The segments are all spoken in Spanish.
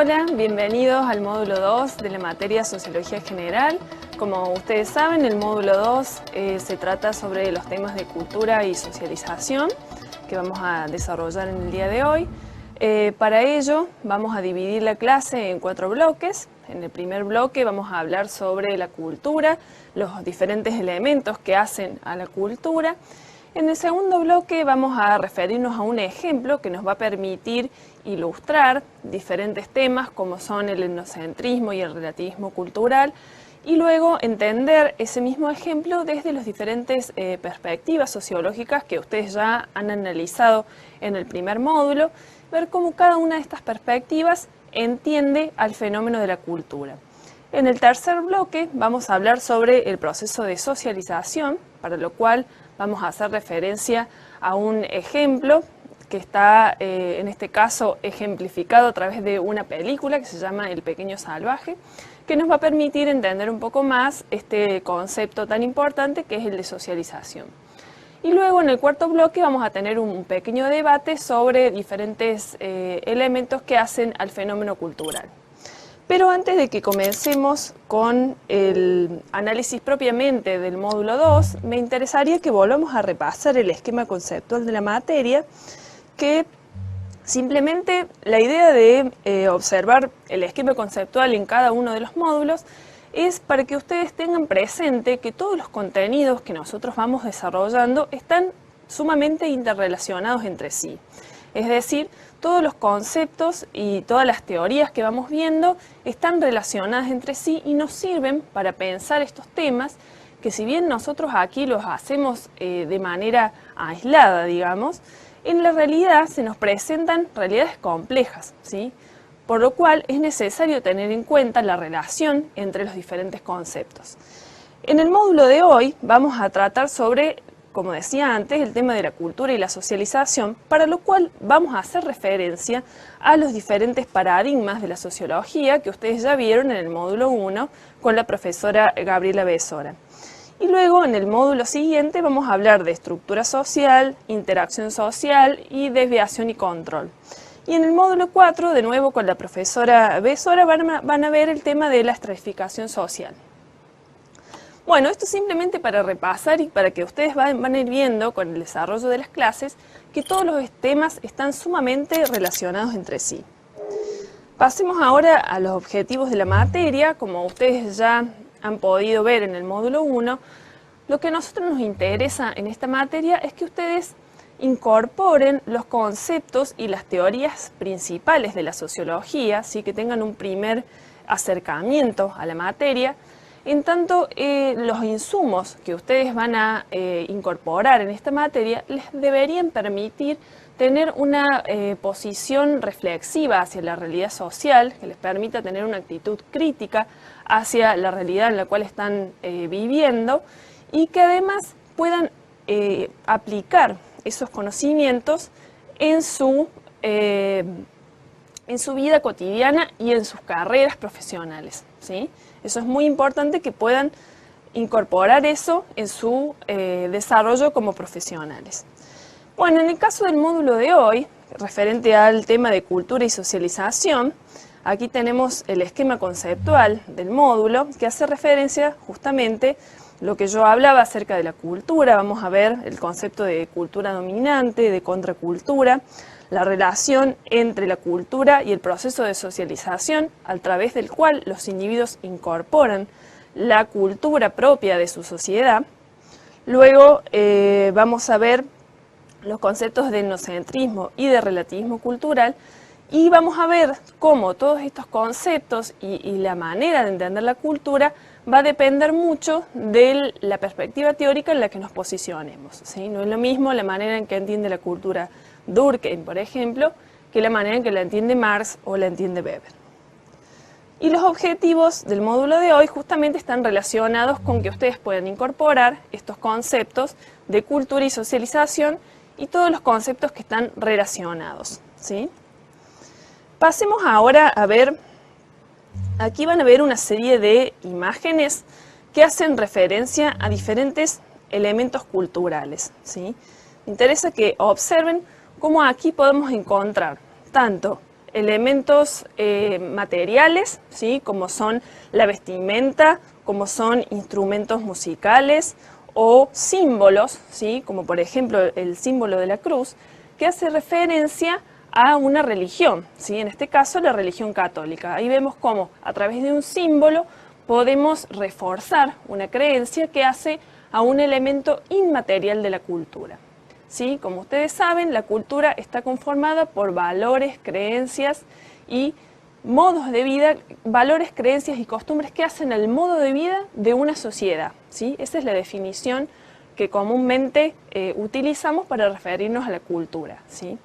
Hola, bienvenidos al módulo 2 de la materia Sociología General. Como ustedes saben, el módulo 2 se trata sobre los temas de cultura y socialización que vamos a desarrollar en el día de hoy. Para ello vamos a dividir la clase en 4 bloques. En el primer bloque vamos a hablar sobre la cultura, los diferentes elementos que hacen a la cultura. En el segundo bloque vamos a referirnos a un ejemplo que nos va a permitir ilustrar diferentes temas como son el etnocentrismo y el relativismo cultural y luego entender ese mismo ejemplo desde las diferentes perspectivas sociológicas que ustedes ya han analizado en el primer módulo, ver cómo cada una de estas perspectivas entiende al fenómeno de la cultura. En el tercer bloque vamos a hablar sobre el proceso de socialización, para lo cual vamos a hacer referencia a un ejemplo que está, en este caso, ejemplificado a través de una película que se llama El Pequeño Salvaje, que nos va a permitir entender un poco más este concepto tan importante que es el de socialización. Y luego en el cuarto bloque vamos a tener un pequeño debate sobre diferentes elementos que hacen al fenómeno cultural. Pero antes de que comencemos con el análisis propiamente del módulo 2, me interesaría que volvamos a repasar el esquema conceptual de la materia, que simplemente la idea de observar el esquema conceptual en cada uno de los módulos es para que ustedes tengan presente que todos los contenidos que nosotros vamos desarrollando están sumamente interrelacionados entre sí. Es decir, todos los conceptos y todas las teorías que vamos viendo están relacionadas entre sí y nos sirven para pensar estos temas que si bien nosotros aquí los hacemos de manera aislada, digamos, en la realidad se nos presentan realidades complejas, ¿sí? Por lo cual es necesario tener en cuenta la relación entre los diferentes conceptos. En el módulo de hoy vamos a tratar sobre, como decía antes, el tema de la cultura y la socialización, para lo cual vamos a hacer referencia a los diferentes paradigmas de la sociología que ustedes ya vieron en el módulo 1 con la profesora Gabriela Besora. Y luego en el módulo siguiente vamos a hablar de estructura social, interacción social y desviación y control. Y en el módulo 4, de nuevo con la profesora Besora, van a ver el tema de la estratificación social. Bueno, esto simplemente para repasar y para que ustedes van a ir viendo con el desarrollo de las clases que todos los temas están sumamente relacionados entre sí. Pasemos ahora a los objetivos de la materia. Como ustedes ya han podido ver en el módulo 1, lo que a nosotros nos interesa en esta materia es que ustedes incorporen los conceptos y las teorías principales de la sociología, así que tengan un primer acercamiento a la materia. En tanto, los insumos que ustedes van a incorporar en esta materia les deberían permitir tener una posición reflexiva hacia la realidad social, que les permita tener una actitud crítica hacia la realidad en la cual están viviendo y que además puedan aplicar esos conocimientos en su vida cotidiana y en sus carreras profesionales, ¿sí? Eso es muy importante que puedan incorporar eso en su desarrollo como profesionales. Bueno, en el caso del módulo de hoy, referente al tema de cultura y socialización, aquí tenemos el esquema conceptual del módulo que hace referencia justamente a lo que yo hablaba acerca de la cultura. Vamos a ver el concepto de cultura dominante, de contracultura, la relación entre la cultura y el proceso de socialización a través del cual los individuos incorporan la cultura propia de su sociedad. Luego vamos a ver los conceptos de etnocentrismo y de relativismo cultural y vamos a ver cómo todos estos conceptos y la manera de entender la cultura va a depender mucho de la perspectiva teórica en la que nos posicionemos, ¿sí? No es lo mismo la manera en que entiende la cultura Durkheim, por ejemplo, que la manera en que la entiende Marx o la entiende Weber. Y los objetivos del módulo de hoy justamente están relacionados con que ustedes puedan incorporar estos conceptos de cultura y socialización y todos los conceptos que están relacionados, ¿sí? Pasemos ahora a ver, aquí van a ver una serie de imágenes que hacen referencia a diferentes elementos culturales, ¿sí? Me interesa que observen cómo aquí podemos encontrar tanto elementos materiales, ¿sí? Como son la vestimenta, como son instrumentos musicales o símbolos, ¿sí? Como por ejemplo el símbolo de la cruz, que hace referencia a una religión, ¿sí? En este caso la religión católica. Ahí vemos cómo a través de un símbolo podemos reforzar una creencia que hace a un elemento inmaterial de la cultura. ¿Sí? Como ustedes saben, la cultura está conformada por valores, creencias y modos de vida, valores, creencias y costumbres que hacen el modo de vida de una sociedad, ¿sí? Esa es la definición que comúnmente utilizamos para referirnos a la cultura, ¿sí?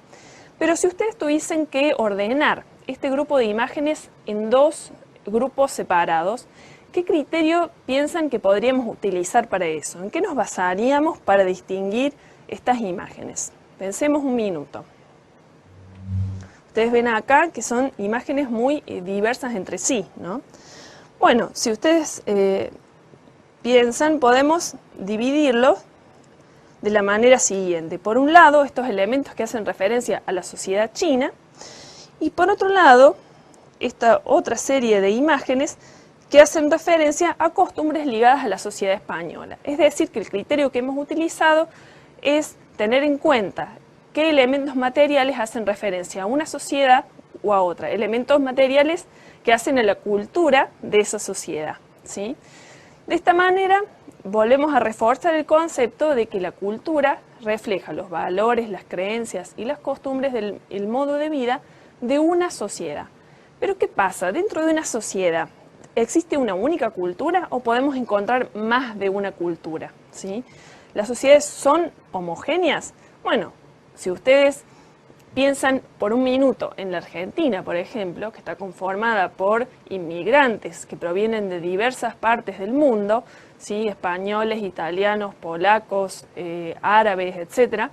Pero si ustedes tuviesen que ordenar este grupo de imágenes en dos grupos separados, ¿qué criterio piensan que podríamos utilizar para eso? ¿En qué nos basaríamos para distinguir estas imágenes? Pensemos un minuto. Ustedes ven acá que son imágenes muy diversas entre sí, ¿no? Bueno, si ustedes piensan, podemos dividirlos de la manera siguiente. Por un lado, estos elementos que hacen referencia a la sociedad china, y por otro lado, esta otra serie de imágenes que hacen referencia a costumbres ligadas a la sociedad española. Es decir, que el criterio que hemos utilizado es tener en cuenta qué elementos materiales hacen referencia a una sociedad o a otra, elementos materiales que hacen a la cultura de esa sociedad, ¿sí? De esta manera volvemos a reforzar el concepto de que la cultura refleja los valores, las creencias y las costumbres del modo de vida de una sociedad. Pero ¿qué pasa? Dentro de una sociedad, ¿existe una única cultura o podemos encontrar más de una cultura? ¿Sí? ¿Las sociedades son homogéneas? Bueno, si ustedes piensan por un minuto en la Argentina, por ejemplo, que está conformada por inmigrantes que provienen de diversas partes del mundo, ¿sí? Españoles, italianos, polacos, árabes, etc.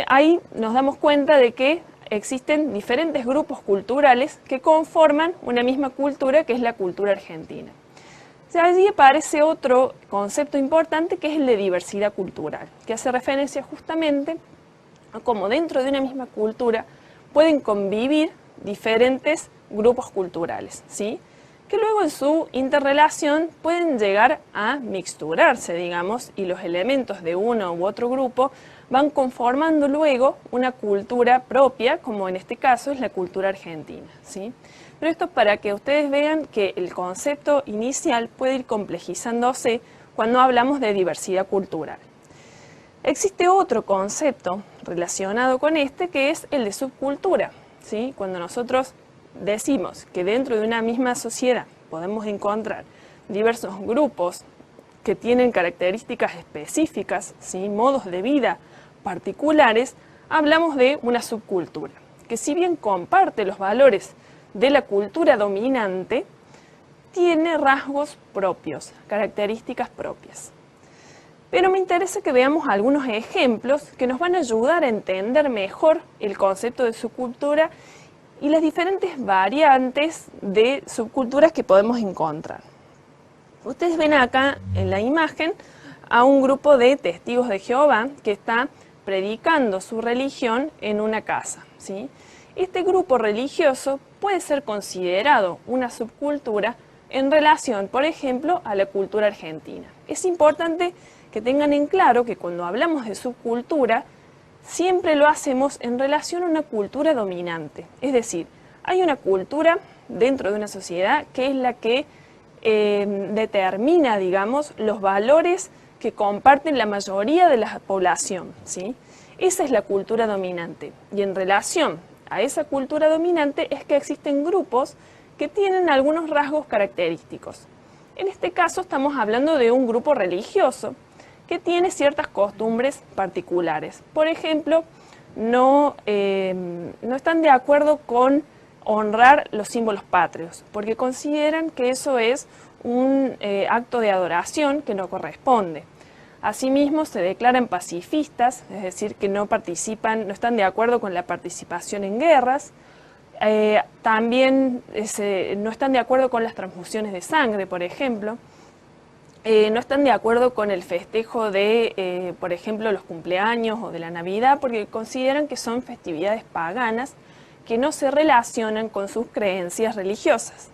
Ahí nos damos cuenta de que existen diferentes grupos culturales que conforman una misma cultura, que es la cultura argentina. Allí aparece otro concepto importante, que es el de diversidad cultural, que hace referencia justamente a cómo dentro de una misma cultura pueden convivir diferentes grupos culturales, ¿sí? Que luego en su interrelación pueden llegar a mixturarse, digamos, y los elementos de uno u otro grupo van conformando luego una cultura propia, como en este caso es la cultura argentina, ¿sí? Pero esto para que ustedes vean que el concepto inicial puede ir complejizándose cuando hablamos de diversidad cultural. Existe otro concepto relacionado con este, que es el de subcultura, ¿sí? Cuando nosotros decimos que dentro de una misma sociedad podemos encontrar diversos grupos que tienen características específicas, ¿sí? Modos de vida particulares, hablamos de una subcultura, que si bien comparte los valores de la cultura dominante, tiene rasgos propios, características propias. Pero me interesa que veamos algunos ejemplos que nos van a ayudar a entender mejor el concepto de subcultura y las diferentes variantes de subculturas que podemos encontrar. Ustedes ven acá en la imagen a un grupo de testigos de Jehová que está predicando su religión en una casa, ¿sí? Este grupo religioso puede ser considerado una subcultura en relación, por ejemplo, a la cultura argentina. Es importante que tengan en claro que cuando hablamos de subcultura, siempre lo hacemos en relación a una cultura dominante. Es decir, hay una cultura dentro de una sociedad que es la que determina, digamos, los valores que comparten la mayoría de la población, ¿sí? Esa es la cultura dominante. Y en relación a esa cultura dominante es que existen grupos que tienen algunos rasgos característicos. En este caso estamos hablando de un grupo religioso que tiene ciertas costumbres particulares. Por ejemplo, no están de acuerdo con honrar los símbolos patrios, porque consideran que eso es un acto de adoración que no corresponde. Asimismo, se declaran pacifistas, es decir, que no participan, no están de acuerdo con la participación en guerras. También no están de acuerdo con las transfusiones de sangre, por ejemplo. No están de acuerdo con el festejo de, por ejemplo, los cumpleaños o de la Navidad, porque consideran que son festividades paganas que no se relacionan con sus creencias religiosas.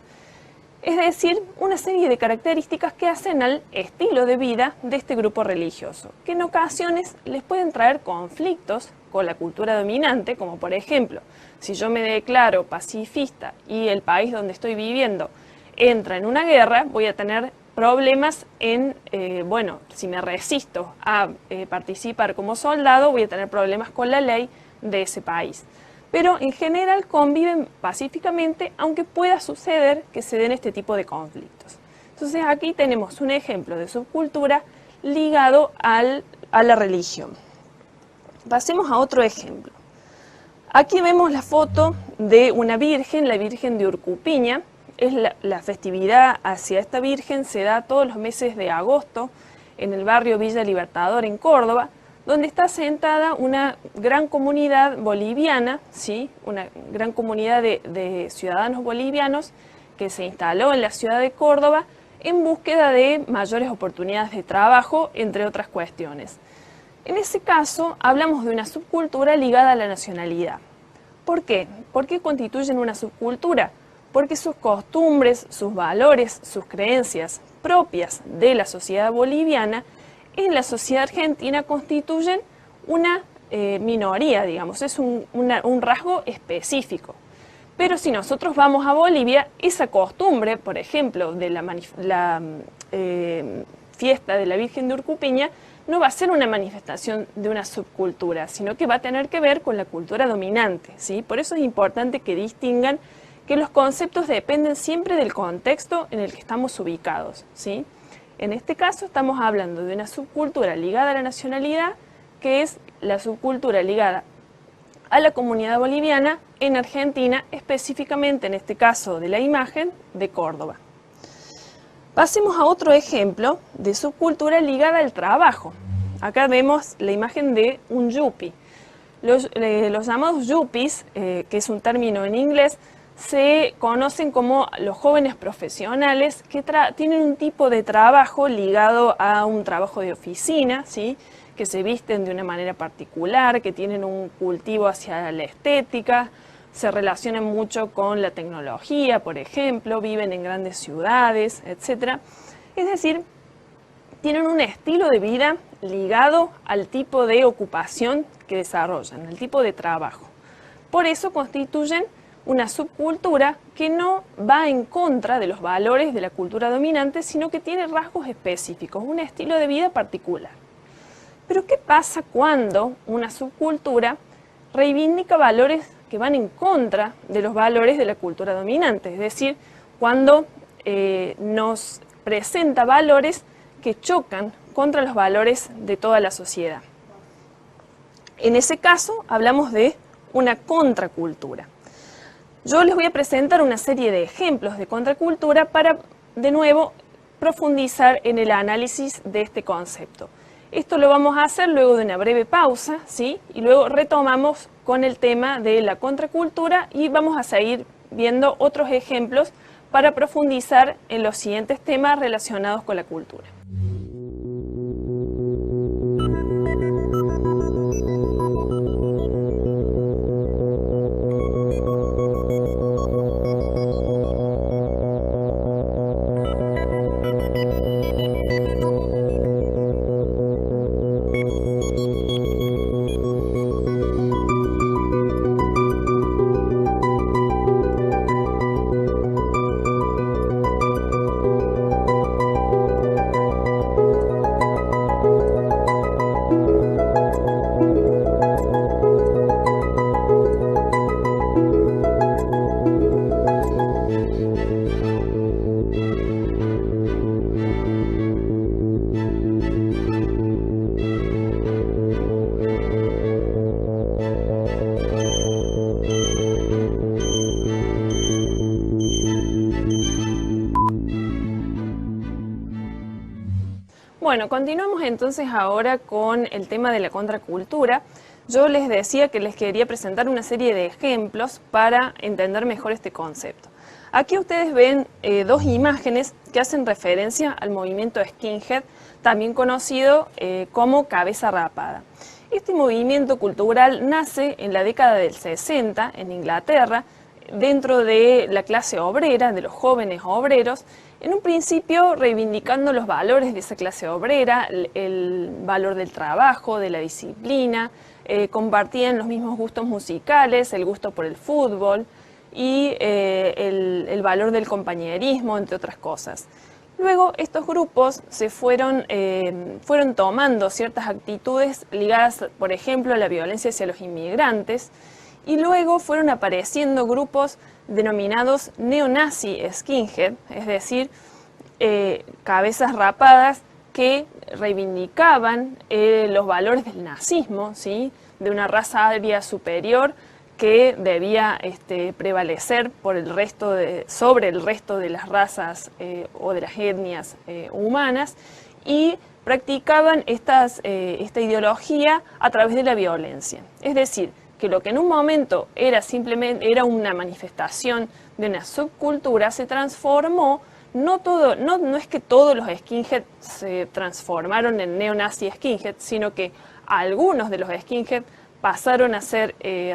Es decir, una serie de características que hacen al estilo de vida de este grupo religioso, que en ocasiones les pueden traer conflictos con la cultura dominante, como por ejemplo, si yo me declaro pacifista y el país donde estoy viviendo entra en una guerra, voy a tener problemas en, si me resisto a participar como soldado, voy a tener problemas con la ley de ese país. Pero en general conviven pacíficamente, aunque pueda suceder que se den este tipo de conflictos. Entonces aquí tenemos un ejemplo de subcultura ligado a la religión. Pasemos a otro ejemplo. Aquí vemos la foto de una virgen, la Virgen de Urcupiña. La festividad hacia esta virgen se da todos los meses de agosto en el barrio Villa Libertador en Córdoba, donde está asentada una gran comunidad boliviana, ¿sí? Una gran comunidad de ciudadanos bolivianos que se instaló en la ciudad de Córdoba en búsqueda de mayores oportunidades de trabajo, entre otras cuestiones. En ese caso, hablamos de una subcultura ligada a la nacionalidad. ¿Por qué? ¿Por qué constituyen una subcultura? Porque sus costumbres, sus valores, sus creencias propias de la sociedad boliviana en la sociedad argentina constituyen una minoría, digamos, es un rasgo específico. Pero si nosotros vamos a Bolivia, esa costumbre, por ejemplo, de la fiesta de la Virgen de Urcupiña, no va a ser una manifestación de una subcultura, sino que va a tener que ver con la cultura dominante, ¿sí? Por eso es importante que distingan que los conceptos dependen siempre del contexto en el que estamos ubicados, ¿sí? En este caso estamos hablando de una subcultura ligada a la nacionalidad, que es la subcultura ligada a la comunidad boliviana en Argentina, específicamente en este caso de la imagen de Córdoba. Pasemos a otro ejemplo de subcultura ligada al trabajo. Acá vemos la imagen de un yuppie. Los llamados yuppies, que es un término en inglés, se conocen como los jóvenes profesionales que tienen un tipo de trabajo ligado a un trabajo de oficina, ¿sí? Que se visten de una manera particular, que tienen un cultivo hacia la estética, se relacionan mucho con la tecnología, por ejemplo, viven en grandes ciudades, etc. Es decir, tienen un estilo de vida ligado al tipo de ocupación que desarrollan, al tipo de trabajo. Por eso constituyen una subcultura que no va en contra de los valores de la cultura dominante, sino que tiene rasgos específicos, un estilo de vida particular. Pero ¿qué pasa cuando una subcultura reivindica valores que van en contra de los valores de la cultura dominante? Es decir, cuando nos presenta valores que chocan contra los valores de toda la sociedad. En ese caso hablamos de una contracultura. Yo les voy a presentar una serie de ejemplos de contracultura para, de nuevo, profundizar en el análisis de este concepto. Esto lo vamos a hacer luego de una breve pausa, ¿sí? Y luego retomamos con el tema de la contracultura y vamos a seguir viendo otros ejemplos para profundizar en los siguientes temas relacionados con la cultura. Bueno, continuamos entonces ahora con el tema de la contracultura. Yo les decía que les quería presentar una serie de ejemplos para entender mejor este concepto. Aquí ustedes ven dos imágenes que hacen referencia al movimiento skinhead, también conocido como cabeza rapada. Este movimiento cultural nace en la década del 60 en Inglaterra, dentro de la clase obrera, de los jóvenes obreros, en un principio reivindicando los valores de esa clase obrera, el valor del trabajo, de la disciplina, compartían los mismos gustos musicales, el gusto por el fútbol y el valor del compañerismo, entre otras cosas. Luego estos grupos se fueron tomando ciertas actitudes ligadas, por ejemplo, a la violencia hacia los inmigrantes, y luego fueron apareciendo grupos denominados neonazi skinhead, es decir, cabezas rapadas que reivindicaban los valores del nazismo, ¿sí?, de una raza aria superior que debía prevalecer sobre el resto de las razas o de las etnias humanas, y practicaban esta ideología a través de la violencia. Es decir, que lo que en un momento era una manifestación de una subcultura se transformó. No es que todos los skinheads se transformaron en neonazi skinhead, sino que algunos de los skinheads pasaron a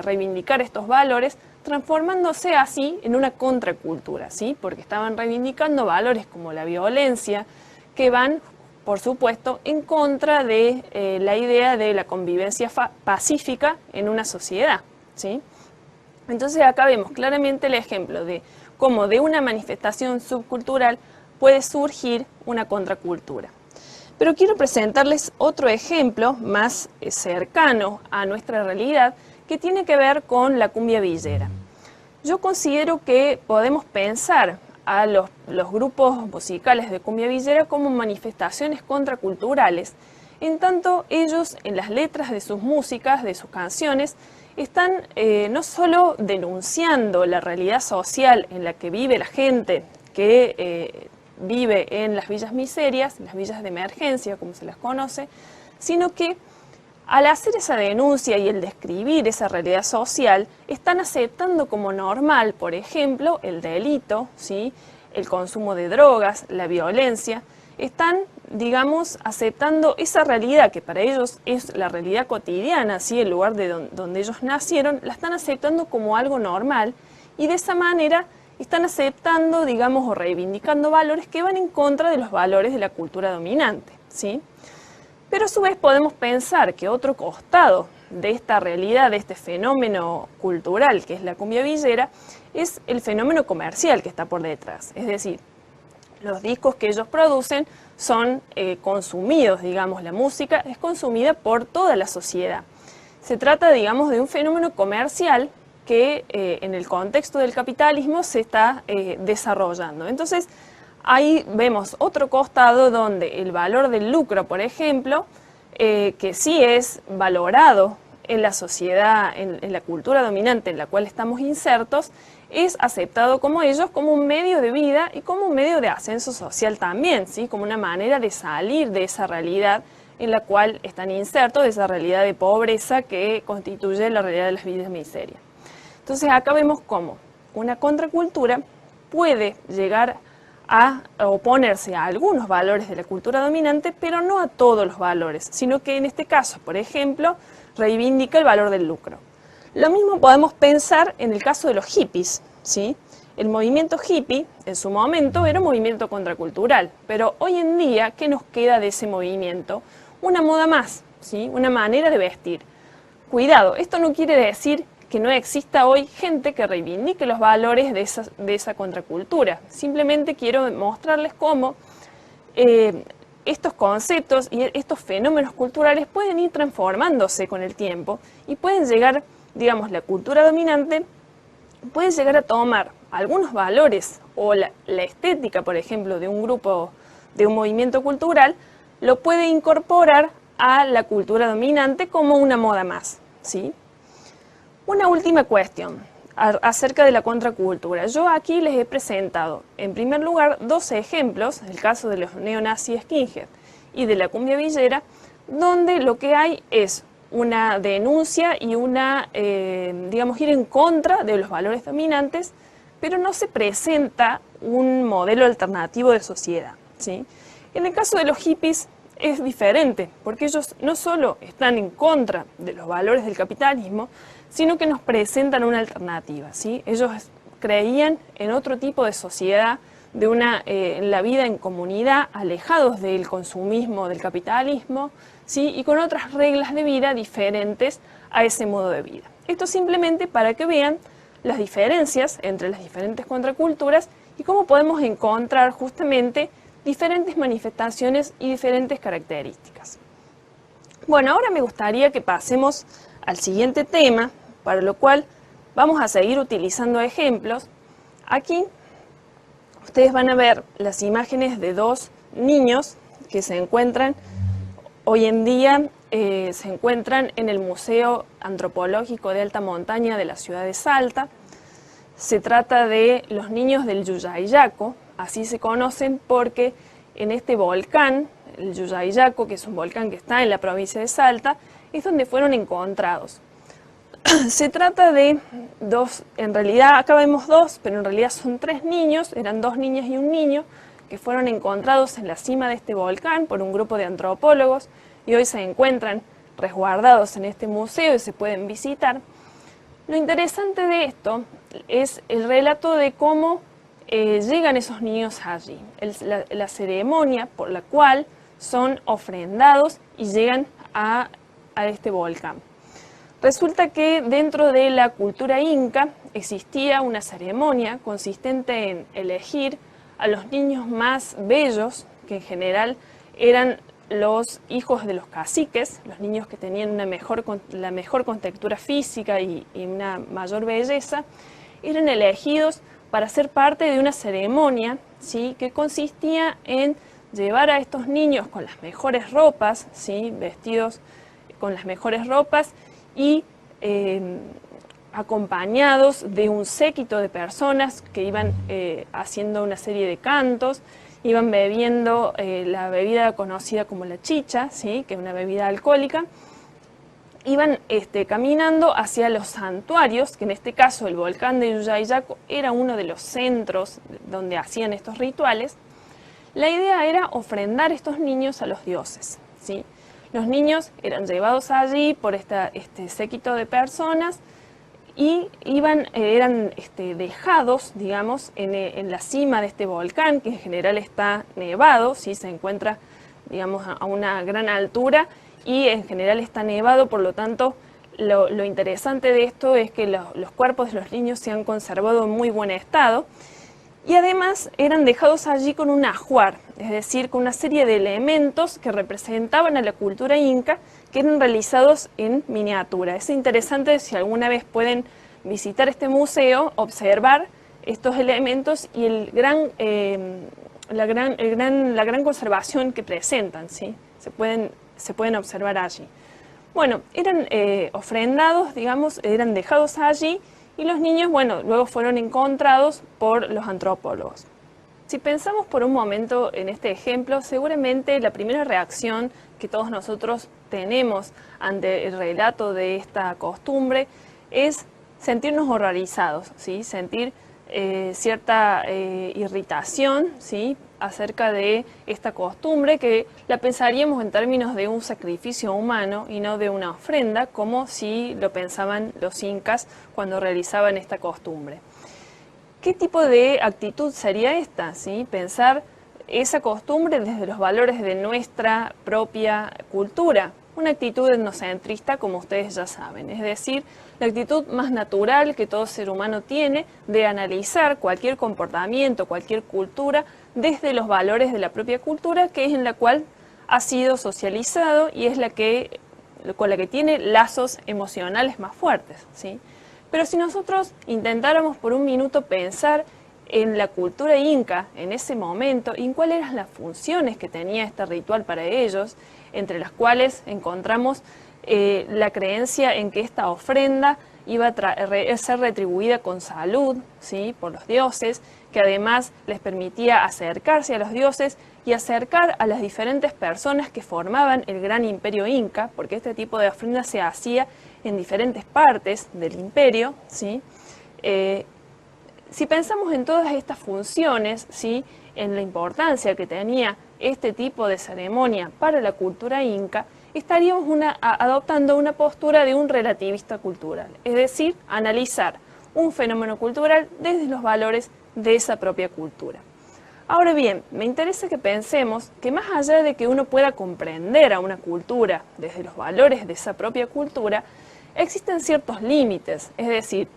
reivindicar estos valores, transformándose así en una contracultura, ¿sí? Porque estaban reivindicando valores como la violencia, que van, por supuesto, en contra de la idea de la convivencia pacífica en una sociedad, ¿sí? Entonces acá vemos claramente el ejemplo de cómo de una manifestación subcultural puede surgir una contracultura. Pero quiero presentarles otro ejemplo más cercano a nuestra realidad, que tiene que ver con la cumbia villera. Yo considero que podemos pensar a los grupos musicales de cumbia villera como manifestaciones contraculturales, en tanto ellos en las letras de sus músicas, de sus canciones, están no solo denunciando la realidad social en la que vive la gente que vive en las villas miserias, las villas de emergencia, como se las conoce, sino que al hacer esa denuncia y el describir esa realidad social, están aceptando como normal, por ejemplo, el delito, ¿sí?, el consumo de drogas, la violencia. Están, digamos, aceptando esa realidad que para ellos es la realidad cotidiana, ¿sí?, el lugar de donde ellos nacieron, la están aceptando como algo normal, y de esa manera están aceptando, digamos, o reivindicando valores que van en contra de los valores de la cultura dominante, ¿sí? Pero a su vez podemos pensar que otro costado de esta realidad, de este fenómeno cultural que es la cumbia villera, es el fenómeno comercial que está por detrás. Es decir, los discos que ellos producen son consumidos, digamos, la música es consumida por toda la sociedad. Se trata, digamos, de un fenómeno comercial que en el contexto del capitalismo se está desarrollando. Entonces, ahí vemos otro costado donde el valor del lucro, por ejemplo, que sí es valorado en la sociedad, en la cultura dominante en la cual estamos insertos, es aceptado como un medio de vida y como un medio de ascenso social también, ¿sí?, como una manera de salir de esa realidad en la cual están insertos, de esa realidad de pobreza que constituye la realidad de las villas miserias. Entonces acá vemos cómo una contracultura puede llegar a oponerse a algunos valores de la cultura dominante, pero no a todos los valores, sino que en este caso, por ejemplo, reivindica el valor del lucro. Lo mismo podemos pensar en el caso de los hippies, ¿sí? El movimiento hippie, en su momento, era un movimiento contracultural, pero hoy en día, ¿qué nos queda de ese movimiento? Una moda más, ¿sí?, una manera de vestir. Cuidado, esto no quiere decir que no exista hoy gente que reivindique los valores de esa contracultura. Simplemente quiero mostrarles cómo estos conceptos y estos fenómenos culturales pueden ir transformándose con el tiempo y pueden llegar, digamos, la cultura dominante puede llegar a tomar algunos valores o la estética, por ejemplo, de un grupo, de un movimiento cultural, lo puede incorporar a la cultura dominante como una moda más, ¿sí? Una última cuestión acerca de la contracultura. Yo aquí les he presentado, en primer lugar, dos ejemplos, el caso de los neonazi skinhead y de la cumbia villera, donde lo que hay es una denuncia y digamos, ir en contra de los valores dominantes, pero no se presenta un modelo alternativo de sociedad, ¿sí? En el caso de los hippies, es diferente, porque ellos no solo están en contra de los valores del capitalismo, sino que nos presentan una alternativa, ¿sí? Ellos creían en otro tipo de sociedad, en la vida en comunidad, alejados del consumismo, del capitalismo, ¿sí? Y con otras reglas de vida diferentes a ese modo de vida. Esto simplemente para que vean las diferencias entre las diferentes contraculturas y cómo podemos encontrar justamente diferentes manifestaciones y diferentes características. Bueno, ahora me gustaría que pasemos al siguiente tema, para lo cual vamos a seguir utilizando ejemplos. Aquí ustedes van a ver las imágenes de dos niños que se encuentran hoy en día, se encuentran en el Museo Antropológico de Alta Montaña de la ciudad de Salta. Se trata de los niños del Yuyayaco, así se conocen porque en este volcán, el Yuyayaco, que es un volcán que está en la provincia de Salta, es donde fueron encontrados. Se trata de dos, en realidad acá vemos dos, pero en realidad son tres niños, eran dos niñas y un niño, que fueron encontrados en la cima de este volcán por un grupo de antropólogos y hoy se encuentran resguardados en este museo y se pueden visitar. Lo interesante de esto es el relato de cómo llegan esos niños allí, la ceremonia por la cual son ofrendados y llegan a este volcán. Resulta que dentro de la cultura inca existía una ceremonia consistente en elegir a los niños más bellos, que en general eran los hijos de los caciques, los niños que tenían la mejor contextura física y una mayor belleza, eran elegidos para ser parte de una ceremonia, ¿sí?, que consistía en llevar a estos niños con las mejores ropas, ¿sí?, vestidos con las mejores ropas y acompañados de un séquito de personas que iban haciendo una serie de cantos, iban bebiendo la bebida conocida como la chicha, ¿sí?, que es una bebida alcohólica. Iban caminando hacia los santuarios, que en este caso el volcán de Yuyayaco era uno de los centros donde hacían estos rituales. La idea era ofrendar estos niños a los dioses, ¿sí? Los niños eran llevados allí por este séquito de personas y eran dejados, digamos, en la cima de este volcán, que en general está nevado, ¿sí? Se encuentra, digamos, a una gran altura y en general está nevado, por lo tanto lo interesante de esto es que los cuerpos de los niños se han conservado en muy buen estado y además eran dejados allí con un ajuar, es decir, con una serie de elementos que representaban a la cultura inca que eran realizados en miniatura. Es interesante, si alguna vez pueden visitar este museo, observar estos elementos y la gran conservación que presentan, ¿sí? Se pueden observar allí. Bueno, eran ofrendados, digamos, eran dejados allí y los niños, bueno, luego fueron encontrados por los antropólogos. Si pensamos por un momento en este ejemplo, seguramente la primera reacción que todos nosotros tenemos ante el relato de esta costumbre es sentirnos horrorizados, ¿sí? Sentir cierta irritación, ¿sí?, acerca de esta costumbre, que la pensaríamos en términos de un sacrificio humano y no de una ofrenda, como si lo pensaban los incas cuando realizaban esta costumbre. ¿Qué tipo de actitud sería esta? ¿Sí? Pensar esa costumbre desde los valores de nuestra propia cultura. Una actitud etnocentrista, como ustedes ya saben, es decir, la actitud más natural que todo ser humano tiene de analizar cualquier comportamiento, cualquier cultura, desde los valores de la propia cultura, que es en la cual ha sido socializado y es con la que tiene lazos emocionales más fuertes, ¿sí? Pero si nosotros intentáramos por un minuto pensar en la cultura inca en ese momento y en cuáles eran las funciones que tenía este ritual para ellos, entre las cuales encontramos la creencia en que esta ofrenda iba a ser retribuida con salud, ¿sí?, por los dioses, que además les permitía acercarse a los dioses y acercar a las diferentes personas que formaban el gran imperio inca, porque este tipo de ofrenda se hacía en diferentes partes del imperio, ¿sí? si pensamos en todas estas funciones, ¿sí?, en la importancia que tenía este tipo de ceremonia para la cultura inca, estaríamos adoptando una postura de un relativista cultural, es decir, analizar un fenómeno cultural desde los valores de esa propia cultura. Ahora bien, me interesa que pensemos que más allá de que uno pueda comprender a una cultura desde los valores de esa propia cultura, existen ciertos límites, es decir,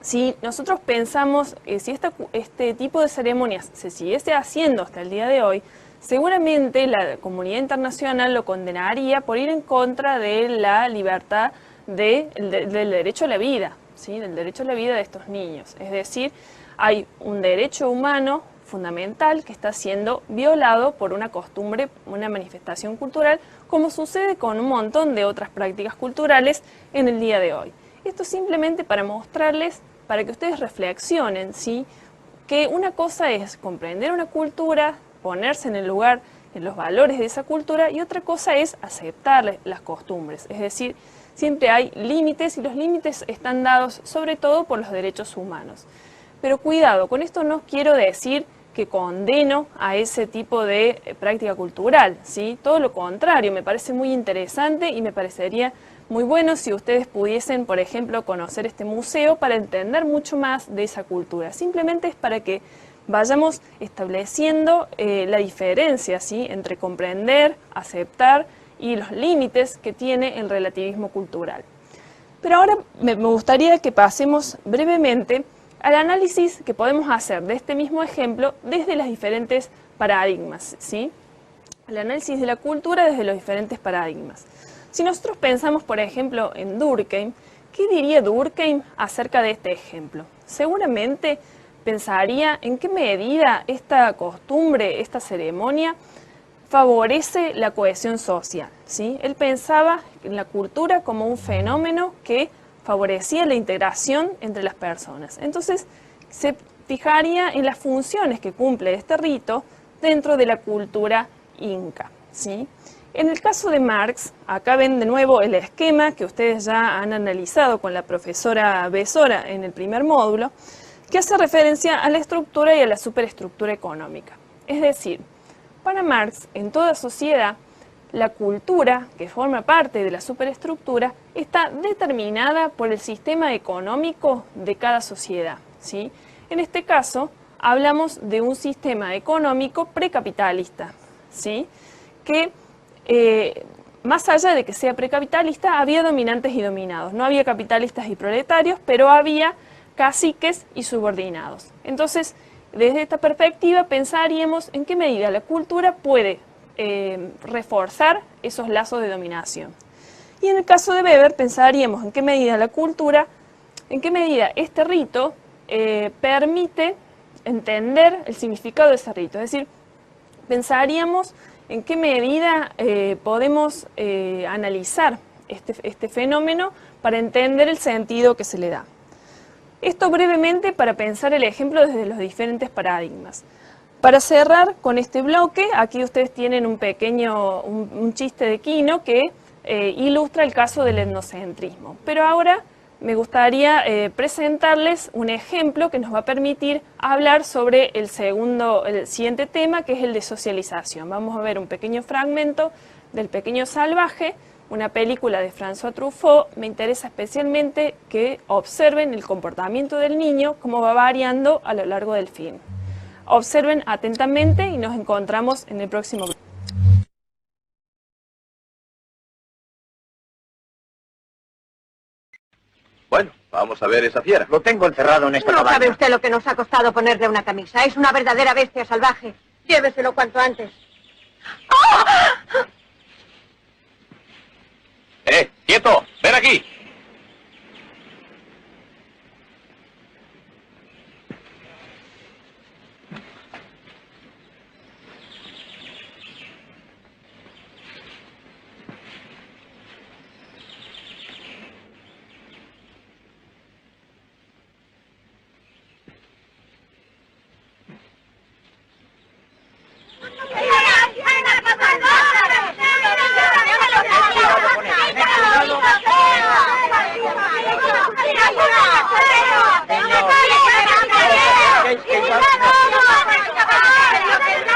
si nosotros pensamos si este tipo de ceremonias se siguiese haciendo hasta el día de hoy, seguramente la comunidad internacional lo condenaría por ir en contra de la libertad del derecho a la vida, ¿sí?, del derecho a la vida de estos niños. Es decir, hay un derecho humano fundamental que está siendo violado por una costumbre, una manifestación cultural, como sucede con un montón de otras prácticas culturales en el día de hoy. Esto simplemente para mostrarles, para que ustedes reflexionen, ¿sí?, que una cosa es comprender una cultura, ponerse en el lugar, en los valores de esa cultura, y otra cosa es aceptar las costumbres. Es decir, siempre hay límites y los límites están dados sobre todo por los derechos humanos. Pero cuidado, con esto no quiero decir que condeno a ese tipo de práctica cultural, ¿sí? Todo lo contrario, me parece muy interesante y me parecería muy bueno si ustedes pudiesen, por ejemplo, conocer este museo para entender mucho más de esa cultura. Simplemente es para que vayamos estableciendo la diferencia, ¿sí?, entre comprender, aceptar y los límites que tiene el relativismo cultural. Pero ahora me gustaría que pasemos brevemente al análisis que podemos hacer de este mismo ejemplo desde los diferentes paradigmas, ¿sí? El análisis de la cultura desde los diferentes paradigmas. Si nosotros pensamos, por ejemplo, en Durkheim, ¿qué diría Durkheim acerca de este ejemplo? Seguramente pensaría en qué medida esta costumbre, esta ceremonia, favorece la cohesión social, ¿sí? Él pensaba en la cultura como un fenómeno que favorecía la integración entre las personas. Entonces, se fijaría en las funciones que cumple este rito dentro de la cultura inca, ¿sí? En el caso de Marx, acá ven de nuevo el esquema que ustedes ya han analizado con la profesora Besora en el primer módulo, que hace referencia a la estructura y a la superestructura económica. Es decir, para Marx, en toda sociedad, la cultura, que forma parte de la superestructura, está determinada por el sistema económico de cada sociedad, ¿sí? En este caso, hablamos de un sistema económico precapitalista, ¿sí?, que más allá de que sea precapitalista, había dominantes y dominados. No había capitalistas y proletarios, pero había caciques y subordinados. Entonces, desde esta perspectiva, pensaríamos en qué medida la cultura puede reforzar esos lazos de dominación. Y en el caso de Weber, pensaríamos en qué medida la cultura, en qué medida este rito permite entender el significado de ese rito. Es decir, pensaríamos en qué medida podemos analizar este fenómeno para entender el sentido que se le da. Esto brevemente para pensar el ejemplo desde los diferentes paradigmas. Para cerrar con este bloque, aquí ustedes tienen un chiste de Quino que ilustra el caso del etnocentrismo. Pero ahora me gustaría presentarles un ejemplo que nos va a permitir hablar sobre el siguiente tema, que es el de socialización. Vamos a ver un pequeño fragmento del Pequeño Salvaje, una película de François Truffaut. Me interesa especialmente que observen el comportamiento del niño, cómo va variando a lo largo del film. Observen atentamente y nos encontramos en el próximo bloque. Bueno, vamos a ver esa fiera. Lo tengo encerrado en esta No cabaña. sabe usted lo que nos ha costado ponerle una camisa. Es una verdadera bestia salvaje. Lléveselo cuanto antes. ¡Quieto! ¡Ven aquí!